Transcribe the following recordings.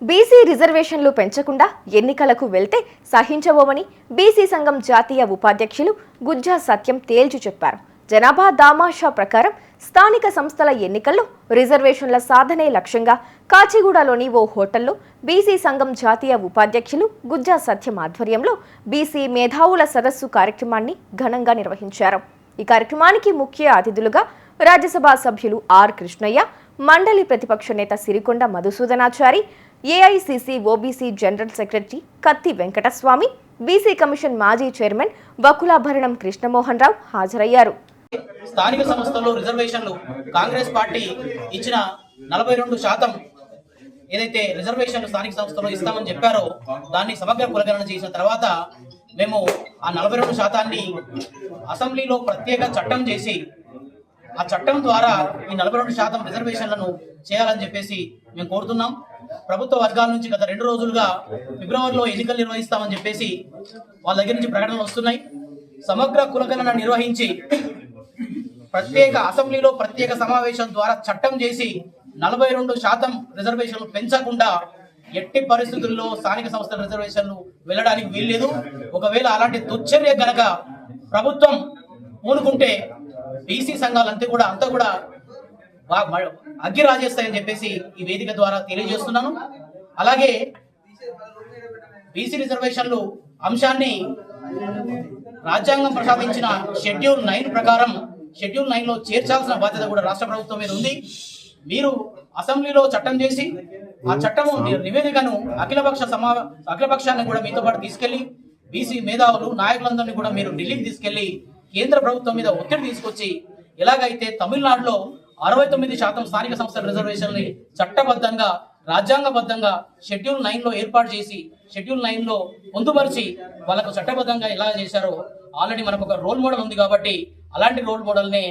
BC రిజర్వేషన్లు పెంచకుండా ఎన్నికలకు వెళ్తే సహించబోమని బీసీ సంఘం జాతీయ ఉపాధ్యక్షులు గుజ్జా సత్యం తేల్చి చెప్పారు. జనాభా దామాషా ప్రకారం స్థానిక సంస్థల ఎన్నికల్లో రిజర్వేషన్ల సాధనే లక్ష్యంగా కాచిగూడలోని ఓ హోటల్లో బీసీ సంఘం జాతీయ ఉపాధ్యక్షులు గుజ్జా సత్యం ఆధ్వర్యంలో బీసీ మేధావుల సదస్సు కార్యక్రమాన్ని ఘనంగా నిర్వహించారు. ఈ కార్యక్రమానికి ముఖ్య అతిథులుగా రాజ్యసభ సభ్యులు ఆర్ కృష్ణయ్య, మండలి ప్రతిపక్ష నేత Sirikonda Madhusudanachari, AICC OBC general secretary కత్తి వెంకటస్వామి, బీసీ కమిషన్ మాజీ చైర్మన్ వకులాభరణం కృష్ణమోహన్ రావు హాజరయ్యారు. స్థానిక సంస్థల్లో రిజర్వేషన్లు కాంగ్రెస్ పార్టీ ఇచ్చిన 42% ఏదైతే రిజర్వేషన్లు స్థానిక సంస్థల్లో ఇస్తామని చెప్పారో దాన్ని సమగ్ర కులగణన చేసిన తర్వాత మేము ఆ 42% అసెంబ్లీలో ప్రత్యేక చట్టం చేసి ఆ చట్టం ద్వారా ఈ 42% రిజర్వేషన్లను చేయాలని చెప్పేసి మేము కోరుతున్నాం. ప్రభుత్వ వర్గాల నుంచి గత 2 రోజులుగా ఫిబ్రవరిలో ఎన్నికలు నిర్వహిస్తామని చెప్పేసి వాళ్ళ దగ్గర నుంచి ప్రకటనలు వస్తున్నాయి. సమగ్ర కులగణన నిర్వహించి ప్రత్యేక అసెంబ్లీలో ప్రత్యేక సమావేశం ద్వారా చట్టం చేసి 42% రిజర్వేషన్లు పెంచకుండా ఎట్టి పరిస్థితుల్లో స్థానిక సంస్థల రిజర్వేషన్లు వెళ్ళడానికి వీల్లేదు. ఒకవేళ అలాంటి దుశ్చర్య గనక ప్రభుత్వం పూనుకుంటే బీసీ సంఘాలంతా కూడా అగ్గి రాజేస్తాయని చెప్పేసి ఈ వేదిక ద్వారా తెలియజేస్తున్నాను. అలాగే బీసీ రిజర్వేషన్లు అంశాన్ని రాజ్యాంగం ప్రసాదించిన షెడ్యూల్ 9 ప్రకారం షెడ్యూల్ 9లో చేర్చాల్సిన బాధ్యత కూడా రాష్ట్ర ప్రభుత్వం మీద ఉంది. మీరు అసెంబ్లీలో చట్టం చేసి ఆ చట్టము నివేదికను అఖిలపక్షాన్ని కూడా మీతో పాటు తీసుకెళ్లి బీసీ మేధావులు నాయకులందరినీ కూడా మీరు ఢిల్లీకి తీసుకెళ్లి కేంద్ర ప్రభుత్వం మీద ఒత్తిడి తీసుకొచ్చి ఎలాగైతే తమిళనాడులో 69% స్థానిక సంస్థల రిజర్వేషన్ని చట్టబద్ధంగా రాజ్యాంగబద్ధంగా షెడ్యూల్ 9లో ఏర్పాటు చేసి షెడ్యూల్ 9లో పొందుపరిచి వాళ్ళకు చట్టబద్ధంగా ఎలా చేశారో ఆల్రెడీ మనకు ఒక రోల్ మోడల్ ఉంది కాబట్టి అలాంటి రోల్ మోడల్ని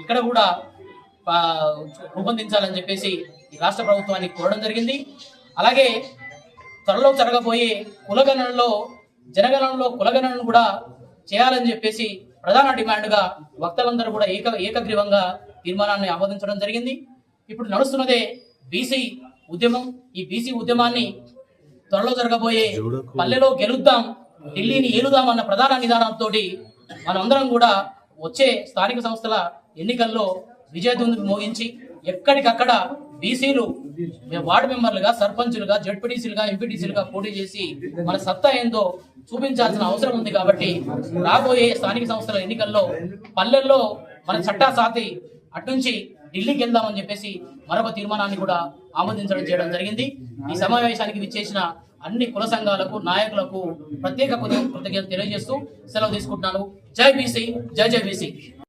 ఇక్కడ కూడా రూపొందించాలని చెప్పేసి ఈ రాష్ట్ర ప్రభుత్వాన్ని కోరడం జరిగింది. అలాగే త్వరలో జరగబోయే కులగణనలో జనగణనలో కులగణనను కూడా చేయాలని చెప్పేసి ప్రధాన డిమాండ్గా వక్తలందరూ కూడా ఏకగ్రీవంగా తీర్మానాన్ని ఆమోదించడం జరిగింది. ఇప్పుడు నడుస్తున్నదే బీసీ ఉద్యమం. ఈ బీసీ ఉద్యమాన్ని త్వరలో జరగబోయే పల్లెలో గెలుద్దాం, ఢిల్లీని ఏలుదాం అన్న ప్రధాన నిదానంతో మనందరం కూడా వచ్చే స్థానిక సంస్థల ఎన్నికల్లో విజయదుందుకు మోగించి ఎక్కడికక్కడ బీసీలు వార్డు మెంబర్లుగా, సర్పంచులుగా, జడ్పీటీసీలుగా, ఎంపీటీసీలుగా పోటీ చేసి మన సత్తా ఏందో చూపించాల్సిన అవసరం ఉంది. కాబట్టి రాబోయే స్థానిక సంస్థల ఎన్నికల్లో పల్లెల్లో మన చట్టా సాతి అట్నుంచి ఢిల్లీకి వెళ్దామని చెప్పేసి మరొక తీర్మానాన్ని కూడా ఆమోదించడం చేయడం జరిగింది. ఈ సమావేశానికి విచ్చేసిన అన్ని కుల సంఘాలకు, నాయకులకు ప్రత్యేక కృతజ్ఞతలు తెలియజేస్తూ సెలవు తీసుకుంటున్నాను. జై బీసీ, జై జై బీసీ.